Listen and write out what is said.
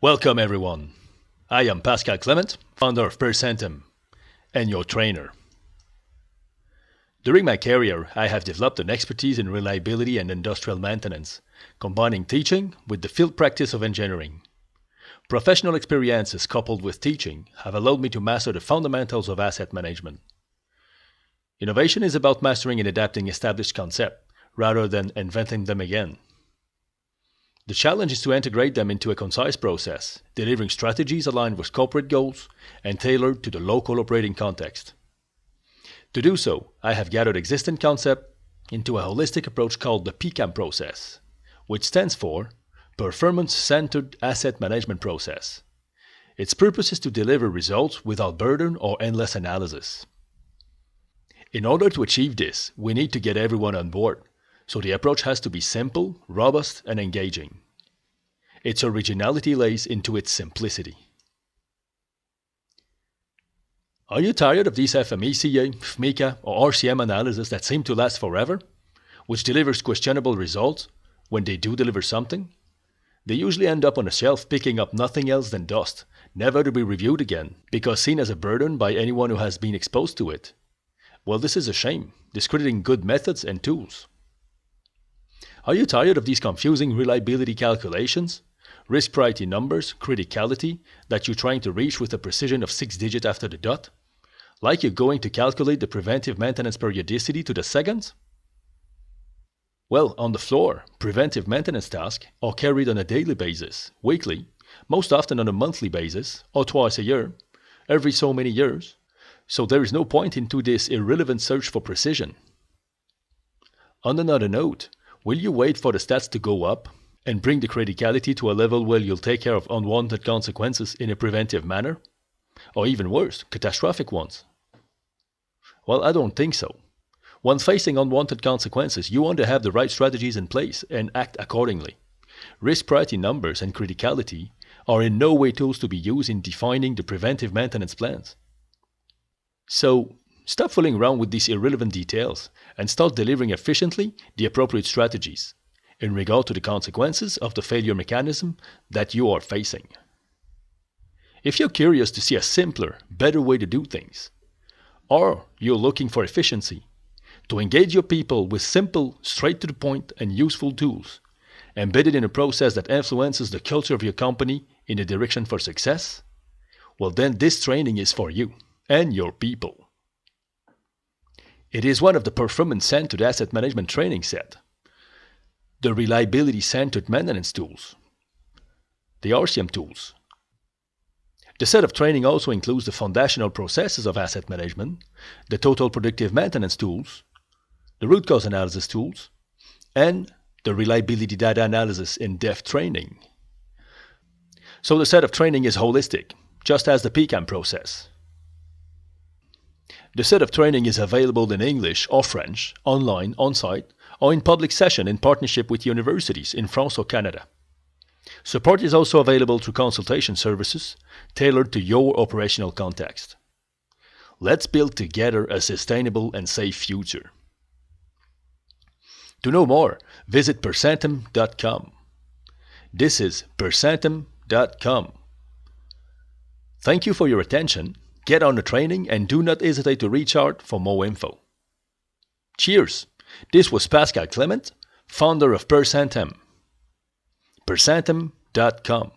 Welcome everyone. I am Pascal Clement, founder of Percentum, and your trainer. During my career, I have developed an expertise in reliability and industrial maintenance, combining teaching with the field practice of engineering. Professional experiences coupled with teaching have allowed me to master the fundamentals of asset management. Innovation is about mastering and adapting established concepts rather than inventing them again. The challenge is to integrate them into a concise process, delivering strategies aligned with corporate goals and tailored to the local operating context. To do so, I have gathered existing concepts into a holistic approach called the PCAM process, which stands for Performance-Centered Asset Management Process. Its purpose is to deliver results without burden or endless analysis. In order to achieve this, we need to get everyone on board, so the approach has to be simple, robust, and engaging. Its originality lays into its simplicity. Are you tired of these FMECA, FMECA, or RCM analysis that seem to last forever, which delivers questionable results when they do deliver something? They usually end up on a shelf picking up nothing else than dust, never to be reviewed again, because seen as a burden by anyone who has been exposed to it. Well, this is a shame, discrediting good methods and tools. Are you tired of these confusing reliability calculations, risk priority numbers, criticality that you're trying to reach with a precision of 6 digits after the dot? Like you're going to calculate the preventive maintenance periodicity to the second? Well, on the floor, preventive maintenance tasks are carried on a daily basis, weekly, most often on a monthly basis, or twice a year, every so many years, so there is no point into this irrelevant search for precision. On another note, will you wait for the stats to go up and bring the criticality to a level where you'll take care of unwanted consequences in a preventive manner? Or even worse, catastrophic ones? Well, I don't think so. When facing unwanted consequences, you want to have the right strategies in place and act accordingly. Risk priority numbers and criticality are in no way tools to be used in defining the preventive maintenance plans. So, stop fooling around with these irrelevant details and start delivering efficiently the appropriate strategies in regard to the consequences of the failure mechanism that you are facing. If you're curious to see a simpler, better way to do things, or you're looking for efficiency, to engage your people with simple, straight-to-the-point and useful tools, embedded in a process that influences the culture of your company in a direction for success, well then this training is for you and your people. It is one of the performance-centered asset management training set, the reliability-centered maintenance tools, the RCM tools. The set of training also includes the foundational processes of asset management, the total predictive maintenance tools, the root cause analysis tools, and the reliability data analysis in-depth training. So the set of training is holistic, just as the PCAM process. The set of training is available in English or French, online, on-site, or in public session in partnership with universities in France or Canada. Support is also available through consultation services tailored to your operational context. Let's build together a sustainable and safe future. To know more, visit percentum.com. This is percentum.com. Thank you for your attention. Get on the training and do not hesitate to reach out for more info. Cheers! This was Pascal Clement, founder of Percentum. Percentum.com.